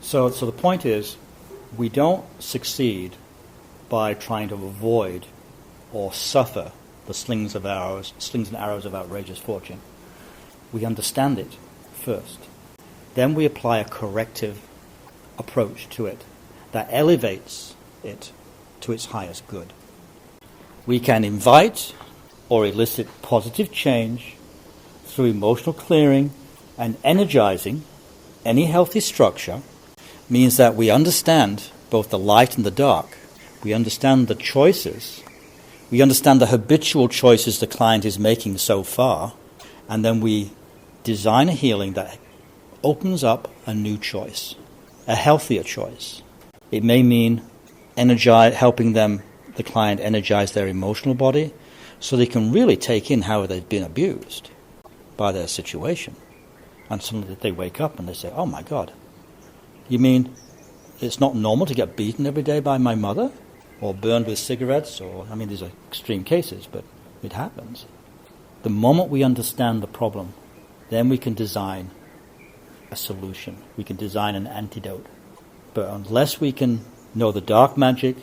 So the point is, we don't succeed by trying to avoid or suffer the slings and arrows of outrageous fortune. We understand it first. Then we apply a corrective approach to it that elevates it to its highest good. We can invite or elicit positive change through emotional clearing and energizing any healthy structure. Means that we understand both the light and the dark. We understand the choices. We understand the habitual choices the client is making so far, and then we design a healing that opens up a new choice, a healthier choice. It may mean helping the client energize their emotional body so they can really take in how they've been abused by their situation. And suddenly they wake up and they say, oh my God, you mean it's not normal to get beaten every day by my mother? Or burned with cigarettes? These are extreme cases, but it happens. The moment we understand the problem, then we can design a solution. We can design an antidote. But unless we can know the dark magic,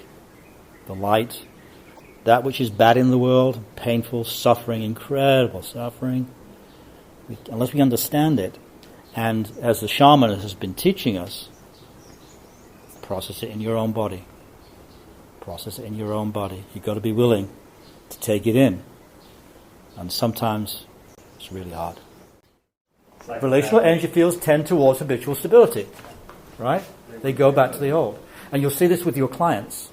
the light, that which is bad in the world, painful, suffering, incredible suffering, unless we understand it, and as the shaman has been teaching us, process it in your own body. Process it in your own body. You've got to be willing to take it in. And sometimes it's really hard. Relational energy fields tend towards habitual stability, right? They go back to the old. And you'll see this with your clients.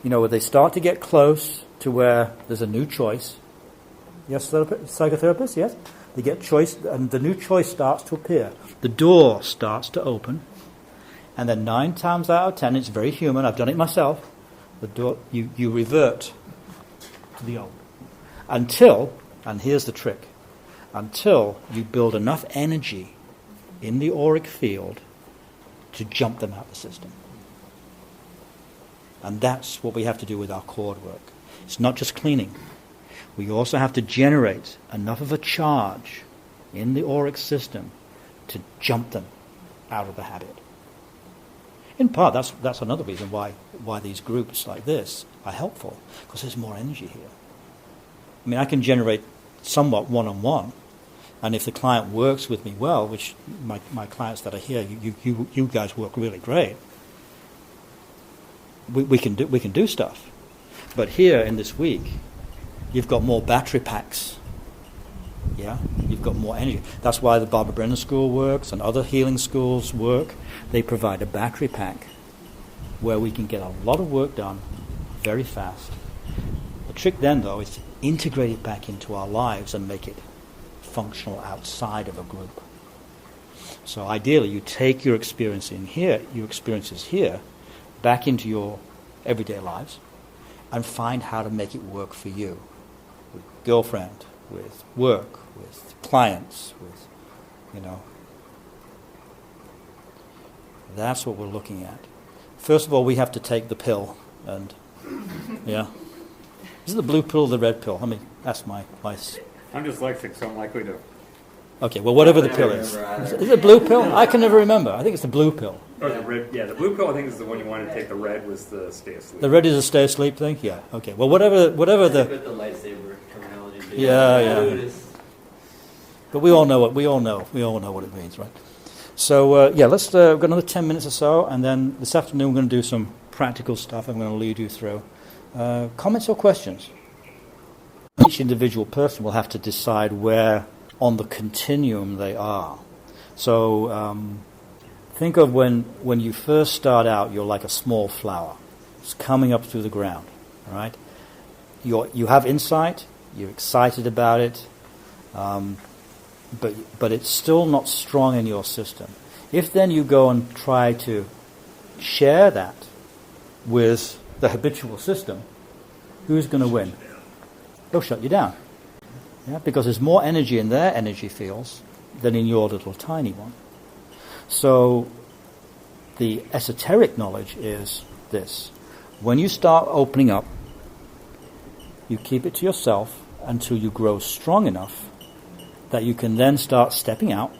Where they start to get close to where there's a new choice. Yes, psychotherapists, yes? They get choice, and the new choice starts to appear. The door starts to open. And then 9 times out of 10, it's very human, I've done it myself, the door, you revert to the old. Until, and here's the trick, until you build enough energy in the auric field to jump them out of the system. And that's what we have to do with our cord work. It's not just cleaning. We also have to generate enough of a charge in the auric system to jump them out of the habit. In part, that's another reason why these groups like this are helpful, because there's more energy here. I can generate somewhat one-on-one, and if the client works with me well, which my clients that are here, you guys work really great, we can do stuff. But here in this week, you've got more battery packs. Yeah, you've got more energy. That's why the Barbara Brennan School works and other healing schools work. They provide a battery pack where we can get a lot of work done very fast. The trick then, though, is to integrate it back into our lives and make it functional outside of a group. So ideally, you take your experiences here, back into your everyday lives, and find how to make it work for you, with girlfriend, with work, with clients, with, That's what we're looking at. First of all, we have to take the pill, and, yeah. Is it the blue pill or the red pill? That's my advice. I'm dyslexic, so I'm likely to... Okay, well, whatever the pill is. Is it blue pill? I can never remember. I think it's the blue pill. Or the red, the blue pill I think is the one you wanted to take. The red was the stay asleep. The red is a stay asleep thing? Yeah, okay. Well, whatever the... the lightsaber terminology. Yeah. But we all know what it means, right? So, let's we've got another 10 minutes or so, and then this afternoon we're going to do some practical stuff I'm going to lead you through. Comments or questions? Each individual person will have to decide where on the continuum they are. So think of when you first start out, you're like a small flower. It's coming up through the ground, all right? You have insight, you're excited about it, but it's still not strong in your system. If then you go and try to share that with the habitual system, who's going to win? They'll shut you down. Yeah, because there's more energy in their energy fields than in your little tiny one. So the esoteric knowledge is this. When you start opening up, you keep it to yourself until you grow strong enough that you can then start stepping out.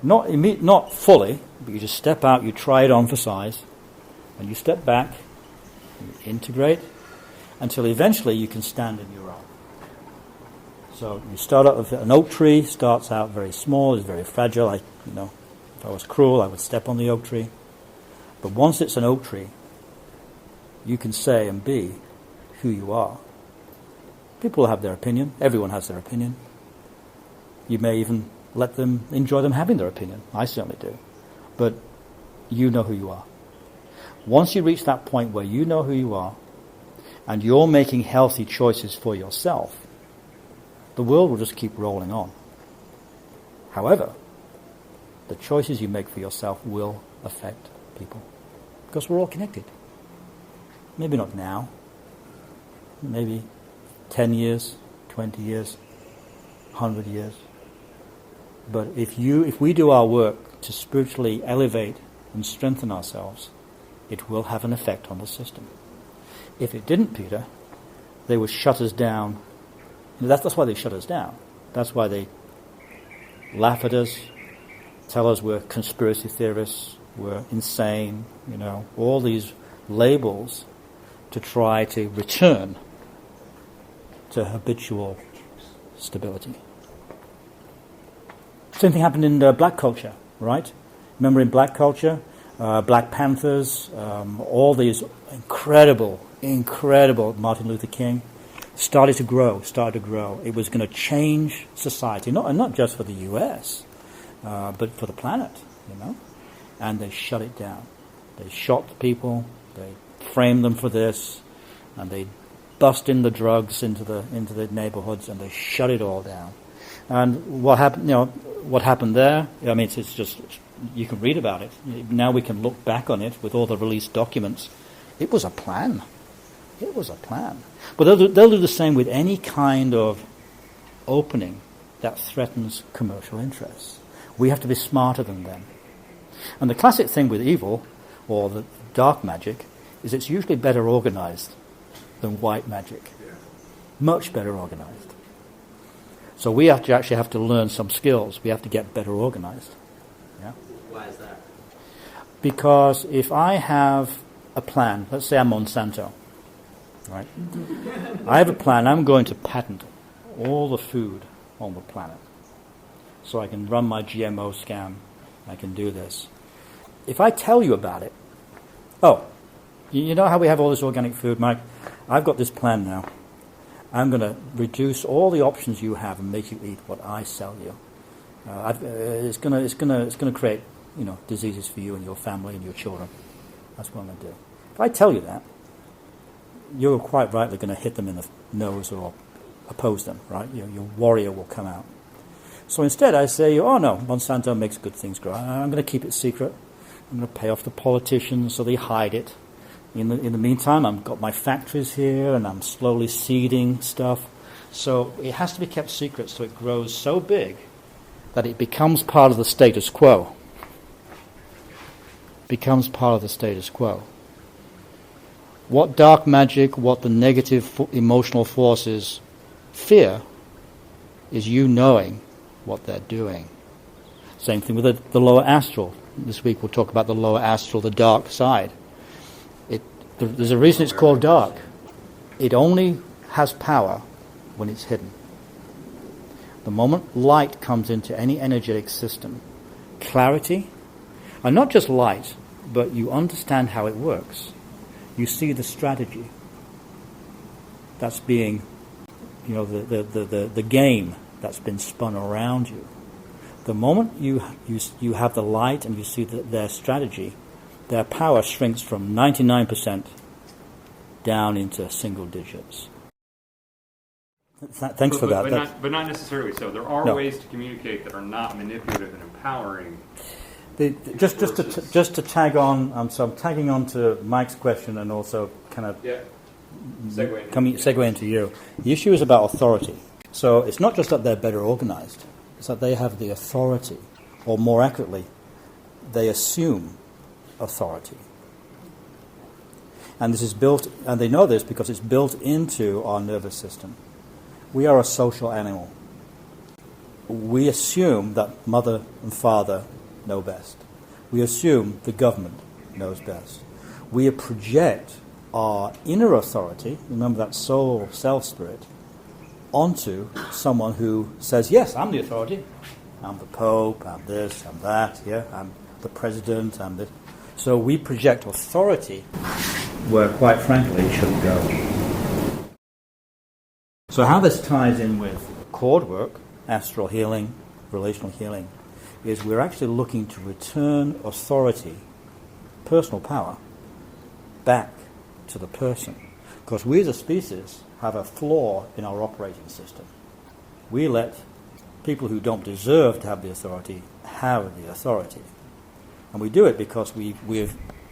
Not fully, But you just step out, you try it on for size, and you step back, you integrate, until eventually you can stand in your own. So you start out with an oak tree, starts out very small, is very fragile. If I was cruel, I would step on the oak tree. But once it's an oak tree, you can say and be who you are. People will have their opinion. Everyone has their opinion. You may even let them enjoy them having their opinion. I certainly do. But you know who you are. Once you reach that point where you know who you are, and you're making healthy choices for yourself, the world will just keep rolling on. However, the choices you make for yourself will affect people. Because we're all connected. Maybe not now. Maybe 10 years, 20 years, 100 years. But if we do our work to spiritually elevate and strengthen ourselves, it will have an effect on the system. If it didn't, Peter, they would shut us down. That's why they shut us down. That's why they laugh at us, tell us we're conspiracy theorists, we're insane, all these labels to try to return to habitual stability. Same thing happened in black culture, right? Remember in black culture, Black Panthers, all these incredible Martin Luther King, started to grow. It was going to change society, not just for the U.S., but for the planet, And they shut it down. They shot the people, they framed them for this, and they bust in the drugs into the neighborhoods, and they shut it all down. And what happened? What happened there? I mean, it's just, you can read about it. Now we can look back on it with all the released documents. It was a plan. But they'll do the same with any kind of opening that threatens commercial interests. We have to be smarter than them. And the classic thing with evil, or the dark magic, is it's usually better organized than white magic. Yeah. Much better organized. So we actually have to learn some skills. We have to get better organized. Yeah? Why is that? Because if I have a plan, let's say I'm Monsanto, right? I have a plan. I'm going to patent all the food on the planet. So I can run my GMO scam. I can do this. If I tell you about it, you know how we have all this organic food, Mike? I've got this plan now. I'm going to reduce all the options you have and make you eat what I sell you. It's going to create, diseases for you and your family and your children. That's what I'm going to do. If I tell you that, you're quite rightly going to hit them in the nose or oppose them, right? Your warrior will come out. So instead I say, no, Monsanto makes good things grow. I'm going to keep it secret. I'm going to pay off the politicians so they hide it. In the meantime, I've got my factories here and I'm slowly seeding stuff. So it has to be kept secret so it grows so big that it becomes part of the status quo. What dark magic, what the negative emotional forces fear is you knowing what they're doing. Same thing with the lower astral. This week we'll talk about the lower astral, the dark side. There's a reason it's called dark. It only has power when it's hidden. The moment light comes into any energetic system, clarity, and not just light, but you understand how it works. You see the strategy. That's being, the game that's been spun around you. The moment you have the light and you see their strategy, their power shrinks from 99% down into single digits. Thanks for that. But not necessarily so. There are ways to communicate that are not manipulative and empowering. Just to tag on, so I'm tagging on to Mike's question and also kind of segue into you. The issue is about authority. So it's not just that they're better organized, it's that they have the authority, or more accurately, they assume authority. And this is built, and they know this because it's built into our nervous system. We are a social animal. We assume that mother and father know best. We assume the government knows best. We project our inner authority, remember that soul, self-spirit, onto someone who says, yes, I'm the authority. I'm the Pope, I'm this, I'm that, yeah, I'm the president, I'm this. So we project authority where, quite frankly, it shouldn't go. So how this ties in with cord work, astral healing, relational healing, is we're actually looking to return authority, personal power, back to the person. Because we as a species have a flaw in our operating system. We let people who don't deserve to have the authority have the authority. And we do it because we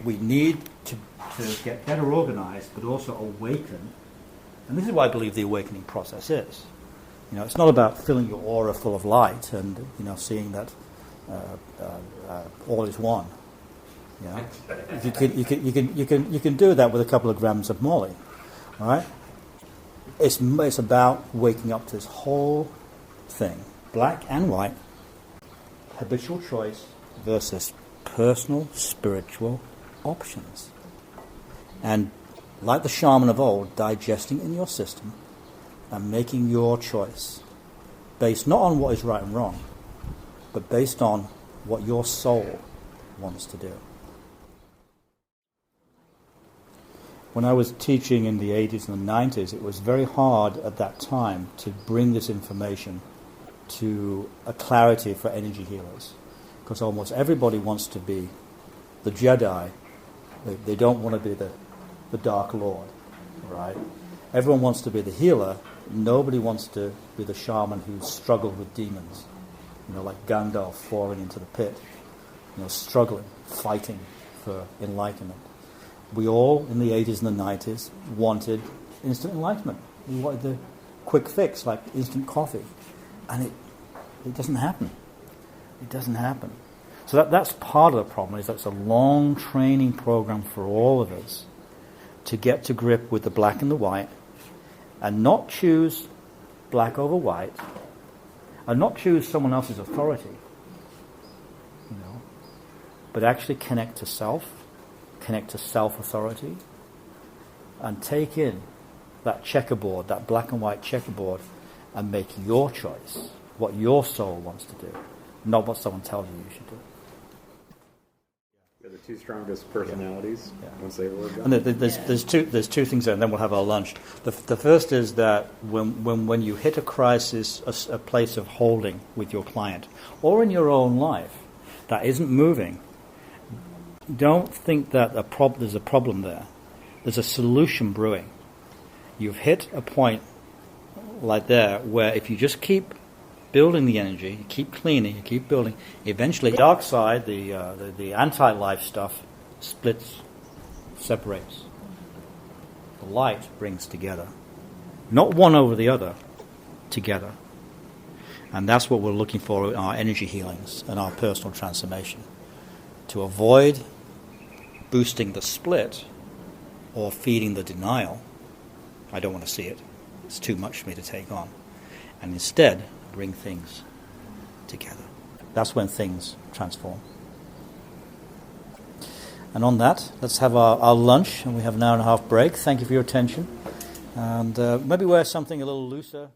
need to get better organized, but also awaken. And this is what I believe the awakening process is. It's not about filling your aura full of light and seeing that all is one. You can do that with a couple of grams of Molly, all right? It's about waking up to this whole thing, black and white, habitual choice versus personal spiritual options, and like the shaman of old, digesting in your system and making your choice based not on what is right and wrong, but based on what your soul wants to do. When I was teaching in the 80s and the 90s, it was very hard at that time to bring this information to a clarity for energy healers, because almost everybody wants to be the Jedi. They don't want to be the Dark Lord, right? Everyone wants to be the healer. Nobody wants to be the shaman who struggled with demons, like Gandalf falling into the pit, struggling, fighting for enlightenment. We all, in the 80s and the 90s, wanted instant enlightenment. We wanted the quick fix, like instant coffee. And it doesn't happen. It doesn't happen. So that's part of the problem, is that's a long training program for all of us to get to grip with the black and the white, and not choose black over white, and not choose someone else's authority, but actually connect to self, connect to self-authority, and take in that checkerboard, that black and white checkerboard, and make your choice, what your soul wants to do, not what someone tells you you should do. The two strongest personalities, once they were done. And there's two things there, and then we'll have our lunch. The first is that when you hit a crisis, a place of holding with your client, or in your own life, that isn't moving, don't think that there's a problem there. There's a solution brewing. You've hit a point like there where if you just keep building the energy, you keep cleaning, you keep building, eventually the dark side, the anti-life stuff, splits, separates. The light brings together. Not one over the other, together. And that's what we're looking for in our energy healings and our personal transformation. To avoid boosting the split or feeding the denial. I don't want to see it. It's too much for me to take on. And instead, bring things together. That's when things transform. And on that, let's have our lunch, and we have an hour and a half break. Thank you for your attention. And maybe wear something a little looser.